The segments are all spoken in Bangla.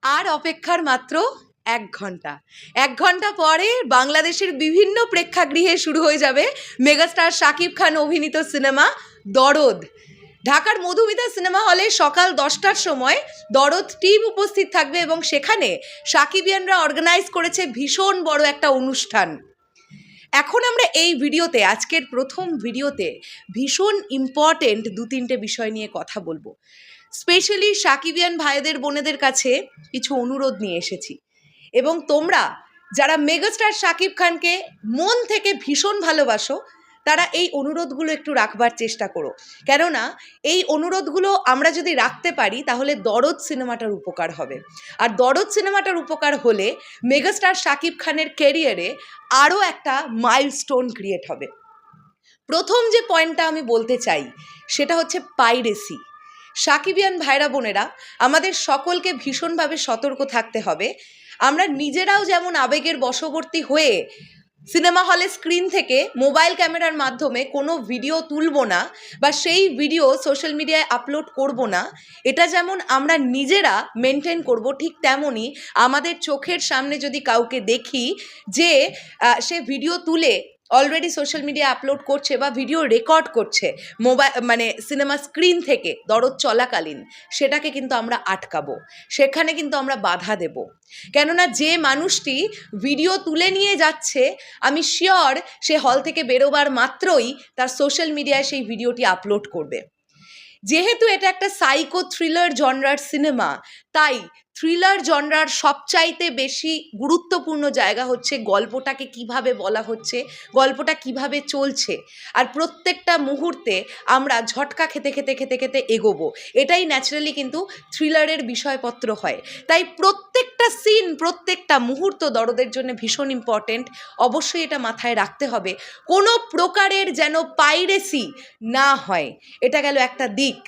আর অপেক্ষার মাত্র 1 ঘন্টা। 1 ঘন্টা পরে বাংলাদেশের বিভিন্ন প্রেক্ষাগৃহে শুরু হয়ে যাবে মেগাস্টার শাকিব খান অভিনীত সিনেমা দরদ। ঢাকার মধুমিতা সিনেমা হলে সকাল 10টার সময় দরদ টিম উপস্থিত থাকবে এবং সেখানে শাকিবিয়ানরা অর্গানাইজ করেছে ভীষণ বড় একটা অনুষ্ঠান। এখন আমরা এই ভিডিওতে, আজকের প্রথম ভিডিওতে ভীষণ ইম্পর্টেন্ট 2-3টে বিষয় নিয়ে কথা বলবো। স্পেশালি শাকিবিয়ান ভাইদের বোনেদের কাছে কিছু অনুরোধ নিয়ে এসেছি এবং তোমরা যারা মেগাস্টার শাকিব খানকে মন থেকে ভীষণ ভালোবাসো তারা এই অনুরোধগুলো একটু রাখবার চেষ্টা করো, কেননা এই অনুরোধগুলো আমরা যদি রাখতে পারি তাহলে দরদ সিনেমাটার উপকার হবে। আর দরদ সিনেমাটার উপকার হলে মেগাস্টার শাকিব খানের ক্যারিয়ারে আরও একটা মাইলস্টোন ক্রিয়েট হবে। প্রথম যে পয়েন্টটা আমি বলতে চাই সেটা হচ্ছে পাইরেসি। শাকিবিয়ান ভাইরা বোনেরা, আমাদের সকলকে ভীষণভাবে সতর্ক থাকতে হবে। আমরা নিজেরাও যেমন আবেগের বশবর্তী হয়ে সিনেমা হলে স্ক্রিন থেকে মোবাইল ক্যামেরার মাধ্যমে কোনো ভিডিও তুলব না বা সেই ভিডিও সোশ্যাল মিডিয়ায় আপলোড করব না, এটা যেমন আমরা নিজেরা মেনটেন করব, ঠিক তেমনই আমাদের চোখের সামনে যদি কাউকে দেখি যে সে ভিডিও তুলে অলরেডি সোশ্যাল মিডিয়া আপলোড করছে বা ভিডিও রেকর্ড করছে মোবাইল সিনেমা স্ক্রিন থেকে দরদ চলাকালীন, সেটাকে কিন্তু আমরা আটকাবো, সেখানে কিন্তু আমরা বাধা দেব। কেননা যে মানুষটি ভিডিও তুলে নিয়ে যাচ্ছে আমি শিওর সে হল থেকে বেরোবার মাত্রই তার সোশ্যাল মিডিয়ায় সেই ভিডিওটি আপলোড করবে। যেহেতু এটা একটা সাইকো থ্রিলার জনরার সিনেমা, তাই থ্রিলার জনরার সবচাইতে বেশি গুরুত্বপূর্ণ জায়গা হচ্ছে গল্পটাকে কিভাবে বলা হচ্ছে, গল্পটা কিভাবে চলছে। আর প্রত্যেকটা মুহূর্তে আমরা ঝটকা খেতে খেতে খেতে খেতে এগোবো, এটাই ন্যাচারালি কিন্তু থ্রিলারের বিষয়পত্র হয়। তাই প্রত্যেকটা সিন, প্রত্যেকটা মুহূর্ত দরদের জন্য ভীষণ ইম্পর্টেন্ট। অবশ্যই এটা মাথায় রাখতে হবে, কোনো প্রকারের যেন পাইরেসি না হয়। এটা গেল একটা দিক।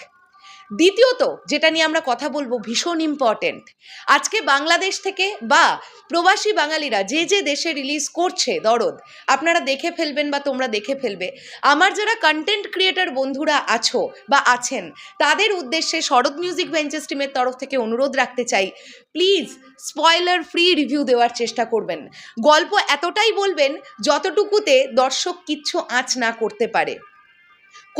দ্বিতীয়ত যেটা নিয়ে আমরা কথা বলবো ভীষণ ইম্পর্টেন্ট, আজকে বাংলাদেশ থেকে বা প্রবাসী বাঙালিরা যে যে দেশে রিলিজ করছে দরদ, আপনারা দেখে ফেলবেন বা তোমরা দেখে ফেলবে। আমার যারা কন্টেন্ট ক্রিয়েটর বন্ধুরা আছো বা আছেন তাদের উদ্দেশ্যে শরৎ মিউজিক ভেঞ্চার্স টিমের তরফ থেকে অনুরোধ রাখতে চাই, প্লিজ স্পয়লার ফ্রি রিভিউ দেওয়ার চেষ্টা করবেন। গল্প এতটাই বলবেন যতটুকুতে দর্শক কিচ্ছু আঁচ না করতে পারে।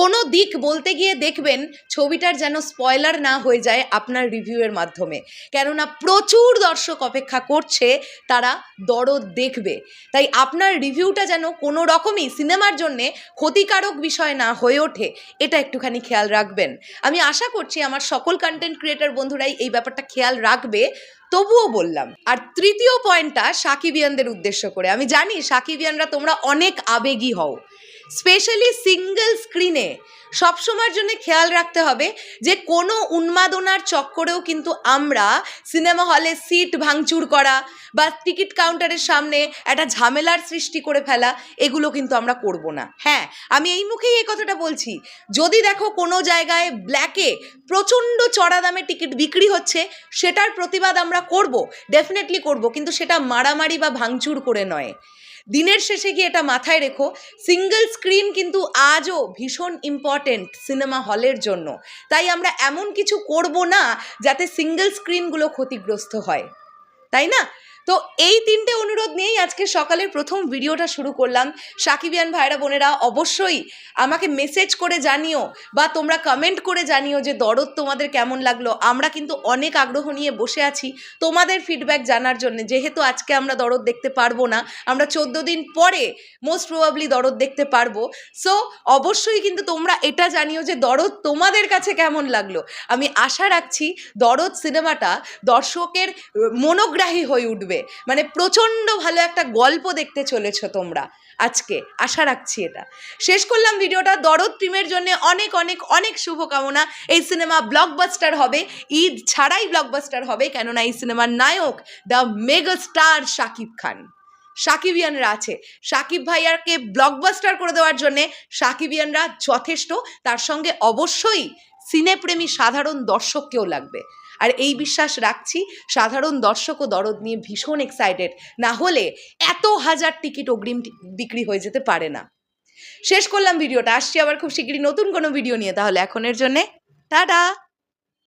কোনো দিক বলতে গিয়ে দেখবেন ছবিটার যেন স্পয়লার না হয়ে যায় আপনার রিভিউয়ের মাধ্যমে, কেননা প্রচুর দর্শক অপেক্ষা করছে, তারা দরদ দেখবে। তাই আপনার রিভিউটা যেন কোনো রকমই সিনেমার জন্যে ক্ষতিকারক বিষয় না হয়ে ওঠে, এটা একটুখানি খেয়াল রাখবেন। আমি আশা করছি আমার সকল কন্টেন্ট ক্রিয়েটর বন্ধুরাই এই ব্যাপারটা খেয়াল রাখবে, তবুও বললাম। আর তৃতীয় পয়েন্টটা শাকিবিয়ানদের উদ্দেশ্য করে। আমি জানি শাকিবিয়ানরা তোমরা অনেক আবেগী হও, স্পেশালি সিঙ্গেল স্ক্রিনে সবসময়ের জন্য খেয়াল রাখতে হবে যে কোনো উন্মাদনার চক্করেও কিন্তু আমরা সিনেমা হলে সিট ভাঙচুর করা বা টিকিট কাউন্টারের সামনে একটা ঝামেলার সৃষ্টি করে ফেলা, এগুলো কিন্তু আমরা করব না। হ্যাঁ, আমি এই মুখেই এই কথাটা বলছি, যদি দেখো কোনো জায়গায় ব্ল্যাকে প্রচণ্ড চড়া দামে টিকিট বিক্রি হচ্ছে, সেটার প্রতিবাদ আমরা করব, ডেফিনেটলি করব, কিন্তু সেটা মারামারি বা ভাঙচুর করে নয়। দিনের শেষে গিয়ে এটা মাথায় রেখো, সিঙ্গেল স্ক্রিন কিন্তু আজও ভীষণ ইম্পর্টেন্ট সিনেমা হলের জন্য। তাই আমরা এমন কিছু করব না যাতে সিঙ্গেল স্ক্রিনগুলো ক্ষতিগ্রস্ত হয়, তাই না? তো এই 3টে অনুরোধ নিয়েই আজকে সকালের প্রথম ভিডিওটা শুরু করলাম। শাকিবিয়ান ভাইরা বোনেরা অবশ্যই আমাকে মেসেজ করে জানিও বা তোমরা কমেন্ট করে জানিও যে দরদ তোমাদের কেমন লাগলো। আমরা কিন্তু অনেক আগ্রহ নিয়ে বসে আছি তোমাদের ফিডব্যাক জানার জন্য। যেহেতু আজকে আমরা দরদ দেখতে পারবো না, আমরা 14 দিন পরে মোস্ট প্রবাবলি দরদ দেখতে পারবো। সো অবশ্যই কিন্তু তোমরা এটা জানিও যে দরদ তোমাদের কাছে কেমন লাগলো। আমি আশা রাখছি দরদ সিনেমাটা দর্শকের মনোগ্রাহী হয়ে উঠবে, মানে প্রচণ্ড ভালো একটা গল্প দেখতে চলেছ তোমরা আজকে, আশা রাখছি। এটা শেষ করলাম ভিডিওটা। দরদ টিমের জন্য অনেক অনেক অনেক শুভকামনা। এই সিনেমা ব্লকবাস্টার হবে, ঈদ ছাড়াই ব্লকবাস্টার হবে, কেননা এই সিনেমার নায়ক the mega star Shakib Khan. শাকিবিয়ানরা আছে, শাকিব ভাইয়াকে ব্লকবাস্টার করে দেওয়ার জন্যে শাকিবিয়ানরা যথেষ্ট, তার সঙ্গে অবশ্যই সিনেপ্রেমী সাধারণ দর্শককেও লাগবে। আর এই বিশ্বাস রাখছি সাধারণ দর্শকও দরদ নিয়ে ভীষণ এক্সাইটেড, না হলে এত হাজার টিকিট অগ্রিম বিক্রি হয়ে যেতে পারে না। শেষ করলাম ভিডিওটা, আসছি আবার খুব শিগগিরই নতুন কোনো ভিডিও নিয়ে। তাহলে এখনের জন্যে টাটা।